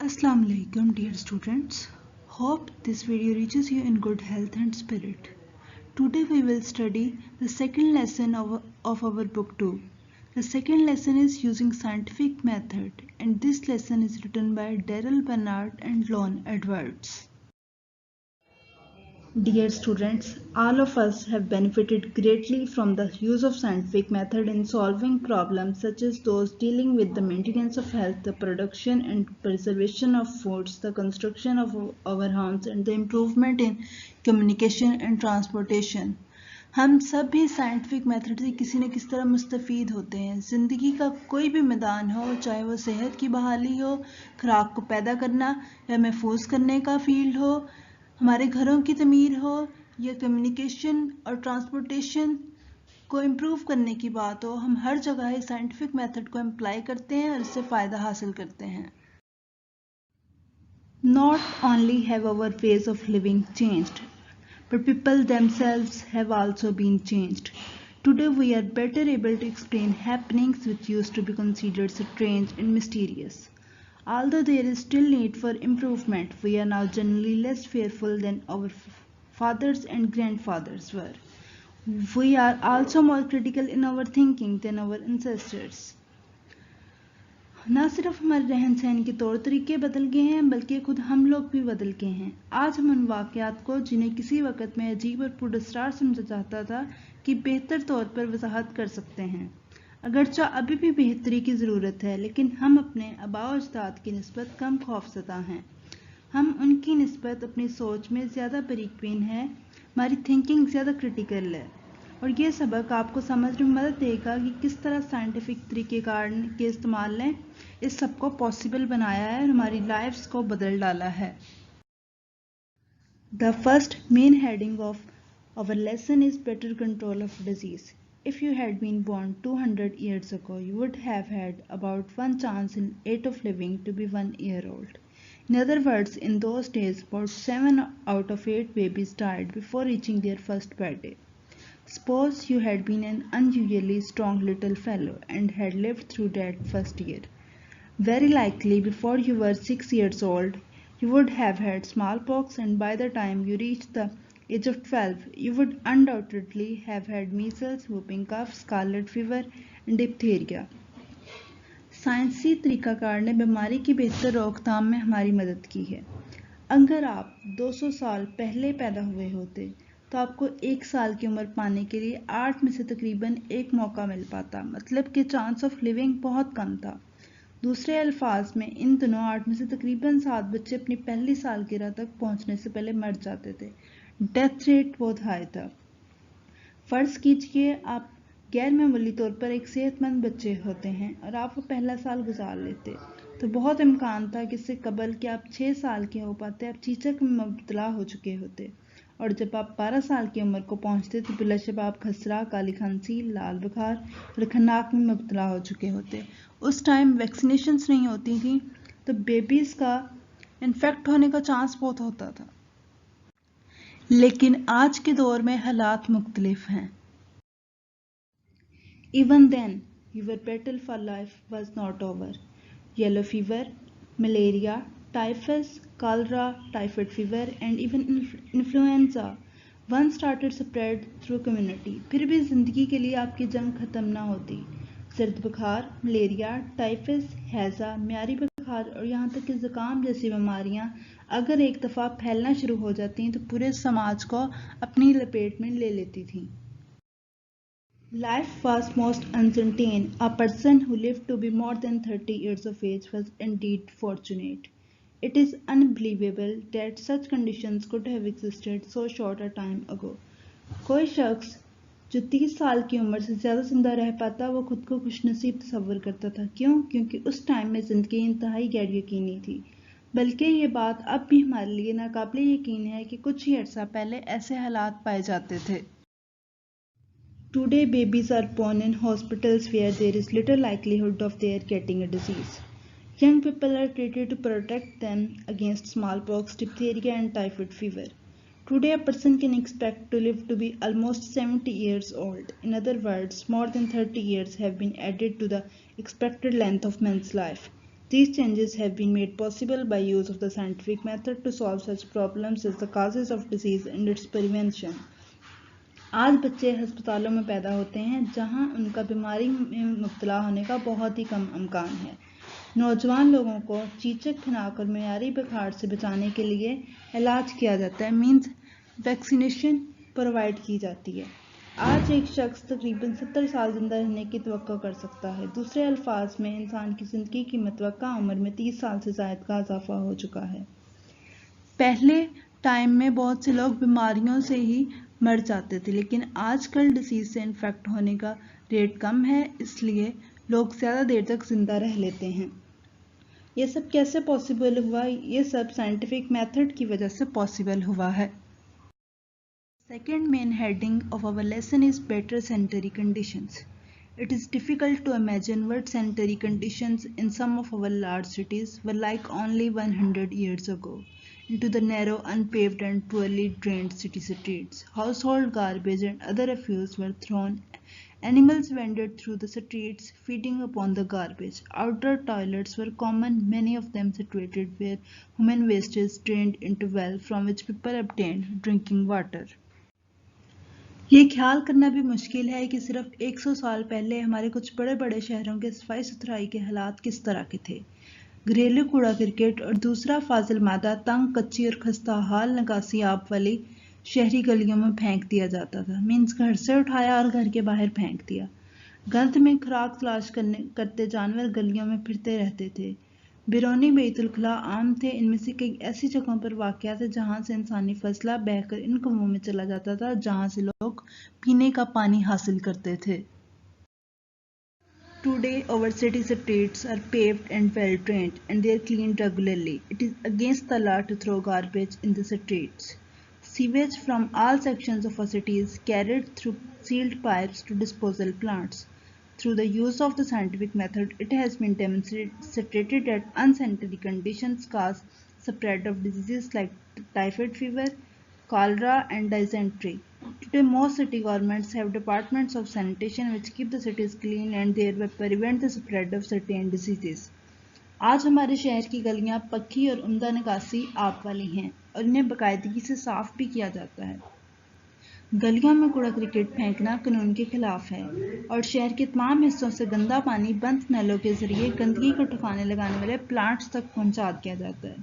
Assalamu alaikum dear students. Hope this video reaches you in good health and spirit. Today we will study the second lesson of our book 2. The second lesson is using scientific method and this lesson is written by Daryl Bernard and Lon Edwards. Dear students, all of us have benefited greatly from the use of scientific method in solving problems such as those dealing with the maintenance of health, the production and preservation of foods, the construction of our homes and the improvement in communication and transportation. हम सब भी scientific method से किसी न किसी तरह मुस्तफ़ीद होते हैं। ज़िंदगी का कोई भी मैदान हो, चाहे वो सेहत की बहाली हो, खुराक को पैदा करना या महफूज करने का फील्ड हो, हमारे घरों की तमीर हो या कम्युनिकेशन और ट्रांसपोर्टेशन को इम्प्रूव करने की बात हो, हम हर जगह इस साइंटिफिक मेथड को अप्लाई करते हैं और इससे फ़ायदा हासिल करते हैं। Not only have our ways of living changed, but people themselves have also been changed. Today we are better able to explain happenings which used to be considered strange and mysterious. Although there is still need for improvement, we are now generally less fearful than our fathers and grandfathers were. We are also more critical in our thinking than our ancestors. न सिर्फ हमारे रहन सहन के तौर तरीके बदल गए हैं बल्कि खुद हम लोग भी बदल गए हैं। आज हम उन वाक़यात को जिन्हें किसी वक़्त में अजीब और पुरस्कार समझा जाता था कि बेहतर तौर पर वजाहत कर सकते हैं। अगरचा अभी भी बेहतरी की ज़रूरत है, लेकिन हम अपने आबाओ अजदाद की निस्बत कम खौफज़दा हैं। हम उनकी निस्बत अपनी सोच में ज़्यादा बारीक-बीन हैं, हमारी थिंकिंग ज़्यादा क्रिटिकल है और ये सबक आपको समझने में मदद देगा कि किस तरह साइंटिफिक तरीक़ेकार के इस्तेमाल ने इस सब को पॉसिबल बनाया है और हमारी लाइफ्स को बदल डाला है। The first main heading of our lesson is better control of disease. If you had been born 200 years ago, you would have had about 1 chance in 8 of living to be 1 year old. In other words, in those days, about 7 out of 8 babies died before reaching their first birthday. Suppose you had been an unusually strong little fellow and had lived through that first year. Very likely, before you were 6 years old, you would have had smallpox, and by the time you reached the age of 12, you would undoubtedly have had measles, whooping cough, scarlet fever, and diphtheria. साइंसी तरीकाकार ने बीमारी की बेहतर रोकथाम में हमारी मदद की है। अगर आप 200 साल पहले पैदा हुए होते तो आपको 1 साल की उम्र पाने के लिए 8 में से तकरीबन 1 मौका मिल पाता, मतलब कि चांस ऑफ लिविंग बहुत कम था। दूसरे अल्फाज में इन दिनों 8 में से तकरीबन 7 बच्चे अपनी पहली सालगिरह तक पहुंचने से पहले मर जाते थे। डेथ रेट बहुत हाई था। फ़र्ज़ कीजिए आप गैर मामूली तौर पर एक सेहतमंद बच्चे होते हैं और आप वो पहला साल गुजार लेते, तो बहुत इम्कान था कि इससे कबल कि आप 6 साल के हो पाते आप चीचक में मुब्तला हो चुके होते, और जब आप 12 साल की उम्र को पहुंचते तो बिलाशब आप खसरा, काली खांसी, लाल बुखार और खन्नाक में मुब्तला हो चुके होते। उस टाइम वैक्सीनेशंस नहीं होती थी, तो बेबीज़ का इन्फेक्ट होने का चांस बहुत होता था। लेकिन आज के दौर में हालात मुख्तलिफ हैं। Even then, your battle for life was not over. Yellow fever, malaria, typhus, cholera, typhoid fever, and even influenza once started spread through community. फिर भी जिंदगी के लिए आपकी जंग खत्म ना होती। सर्द बुखार, मलेरिया, टाइफस, हैज़ा, म्यारी बुखार और यहाँ तक कि ज़ुकाम जैसी बीमारियाँ अगर एक दफ़ा फैलना शुरू हो जाती तो पूरे समाज को अपनी लपेट में ले लेती थीं। Life was most uncertain. A person who lived to be more than 30 years of age was indeed fortunate. It is unbelievable that such conditions could have existed so short a time ago. कोई शख्स जो 30 साल की उम्र से ज़्यादा जिंदा रह पाता वो खुद को खुशनसीब तस्वर करता था। क्यों? क्योंकि उस टाइम में ज़िंदगी इंतहाई गैर यकीनी थी। बल्कि ये बात अब भी हमारे लिए नाकाबिले यकीन है कि कुछ ही अर्सा पहले ऐसे हालात पाए जाते थे। Today, babies are born in hospitals where there is little likelihood of their getting a disease. Young people are treated to protect them against smallpox, diphtheria, and typhoid fever. Today, a person can expect to live to be almost 70 years old. In other words, more than 30 years have been added to the expected length of man's life. These changes have been made possible by use of the scientific method to solve such problems as the causes of disease and its prevention. आज बच्चे अस्पतालों में पैदा होते हैं जहां उनका बीमारी में मुब्तला होने का बहुत ही कम इम्कान है। नौजवान लोगों को चीचक खिलाकर मियारी बुखार से बचाने के लिए इलाज किया जाता है, मीन्स वैक्सीनेशन प्रोवाइड की जाती है। आज एक शख्स तकरीबन 70 साल जिंदा रहने की तवक्को कर सकता है। दूसरे अल्फाज में इंसान की ज़िंदगी की मतवक्का उम्र में 30 साल से ज़ायद का इजाफा हो चुका है। पहले टाइम में बहुत से लोग बीमारियों से ही मर जाते थे, लेकिन आजकल डिसीज से इन्फेक्ट होने का रेट कम है, इसलिए लोग ज़्यादा देर तक जिंदा रह लेते हैं। ये सब कैसे पॉसिबल हुआ? ये सब साइंटिफिक मेथड की वजह से पॉसिबल हुआ है। Second main heading of our lesson is better sanitary conditions. It is difficult to imagine what sanitary conditions in some of our large cities were like only 100 years ago. Into the narrow, unpaved and poorly drained city streets, household garbage and other refuse were thrown. Animals wandered through the streets, feeding upon the garbage. Outdoor toilets were common, many of them situated where human waste is drained into wells from which people obtained drinking water. ये ख्याल करना भी मुश्किल है कि सिर्फ 100 साल पहले हमारे कुछ बड़े बड़े शहरों के सफाई सुथराई के हालात किस तरह के थे। घरेलू कूड़ा क्रिकेट और दूसरा फाजिल मादा तंग, कच्ची और खस्ता हाल निकासी आब वाली शहरी गलियों में फेंक दिया जाता था, मीन्स घर से उठाया और घर के बाहर फेंक दिया। गंद में खुराक तलाश करते जानवर गलियों में फिरते रहते थे। बिरौनी बैतुल खुला आम थे, इनमें से कई ऐसी जगहों पर वाक़या थे जहां से इंसानी फसला बहकर इन कुओं में चला जाता था जहां से लोग पीने का पानी हासिल करते थे। Today our city streets are paved and well drained and they are cleaned regularly. It is against the law to throw garbage in the streets. Sewage from all sections of a city is carried through sealed pipes to disposal plants. Through the use of the scientific method, it has been demonstrated that unsanitary conditions cause spread of diseases like typhoid fever, cholera, and dysentery. Today, most city governments have departments of sanitation which keep the cities clean and thereby prevent the spread of certain diseases. आज हमारे शहर की गलियां पक्की और उम्दा निकासी आप वाली हैं और इन्हें बाकायदगी से साफ भी किया जाता है। गलियों में कूड़ा क्रिकेट फेंकना कानून के खिलाफ है और शहर के तमाम हिस्सों से गंदा पानी बंद नलों के जरिए गंदगी को ठिकाने लगाने वाले प्लांट्स तक पहुंचा दिया जाता है।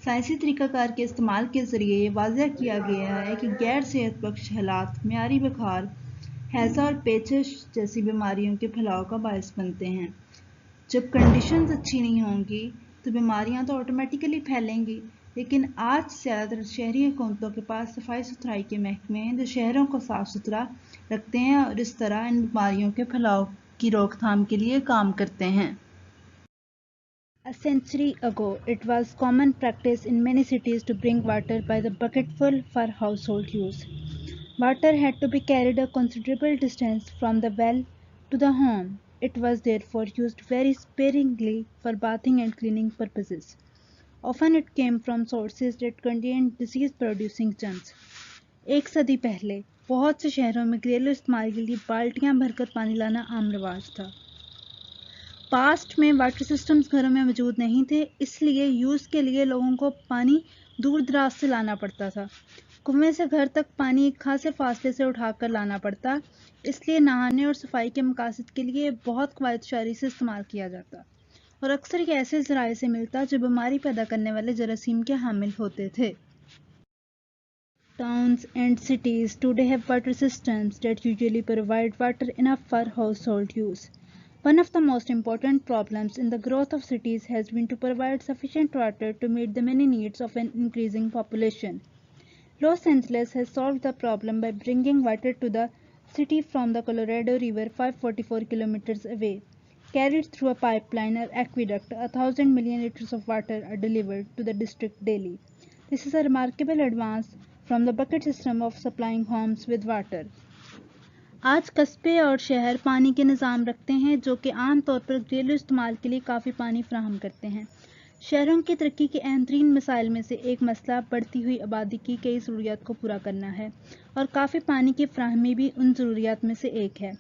साइंसी तरीकाकार के इस्तेमाल के जरिए ये वाज़ेह किया गया है कि गैर सेहत बख्श हालात मियारी बुखार, हैज़ा और पेचिश जैसी बीमारियों के फैलाव का बायस बनते हैं। जब कंडीशंस अच्छी नहीं होंगी तो बीमारियां तो ऑटोमेटिकली फैलेंगी, लेकिन आज ज़्यादातर शहरी हुकूमतों के पास सफाई सुथराई के महकमे हैं जो शहरों को साफ सुथरा रखते हैं और इस तरह इन बीमारियों के फैलाव की रोकथाम के लिए काम करते हैं। A century ago, it was common practice in many cities to bring water by the bucketful for household use. Water had to be carried a considerable distance from the well to the home. It was therefore used very sparingly for bathing and cleaning purposes. Often it came from sources that contained disease-producing germs. एक सदी पहले बहुत से शहरों में घरेलू इस्तेमाल के लिए बाल्टियां भरकर पानी लाना आम रिवाज था। पास्ट में वाटर सिस्टम्स घरों में मौजूद नहीं थे, इसलिए यूज़ के लिए लोगों को पानी दूर दराज से लाना पड़ता था। कुएं से घर तक पानी एक खासे फासले से उठाकर लाना पड़ता, इसलिए नहाने और सफाई के मकासद के लिए बहुत कवायद शारी से इस्तेमाल किया जाता और अक्सर ये ऐसे ज़राए से मिलता जो बीमारी पैदा करने वाले जरासीम के हामिल होते थे। Towns and cities today have water systems that usually provide water enough for household use. One of the most important problems in the growth of cities has been to provide sufficient water to meet the many needs of an increasing population. Los Angeles has solved the problem by bringing water to the city from the Colorado River 544 kilometers away. Carried through a pipeline or aqueduct, 1,000 million liters of water are delivered to the district daily. This is a remarkable advance from the bucket system of supplying homes with water. आज कस्बे और शहर पानी के निज़ाम रखते हैं जो कि आम तौर पर घरेलू इस्तेमाल के लिए काफ़ी पानी फराहम करते हैं। शहरों की तरक्की के अहम तरीन मसाइल में से एक मसला बढ़ती हुई आबादी की कई ज़रूरियात को पूरा करना है और काफ़ी पानी की फराहमी भी उन ज़रूरियात में से एक है।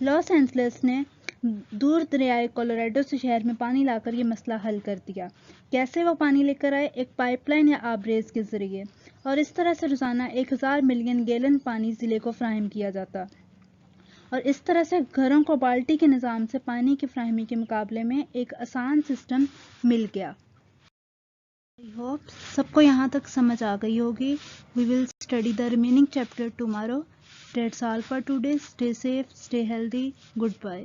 लॉस एंजल्स ने दूर दरियाए कोलोराडो से शहर में पानी लाकर ये मसला हल कर दिया। कैसे वो पानी लेकर आए? एक पाइपलाइन या आबरेज के जरिए, और इस तरह से रोजाना 1000 मिलियन गैलन पानी जिले को फ्राहम किया जाता, और इस तरह से घरों को बाल्टी के निज़ाम से पानी की फ्राहमी के मुकाबले में एक आसान सिस्टम मिल गया। आई होप सबको यहाँ तक समझ आ गई होगी। We will study the remaining chapter tomorrow. That's all for today. Stay safe, stay healthy. Goodbye.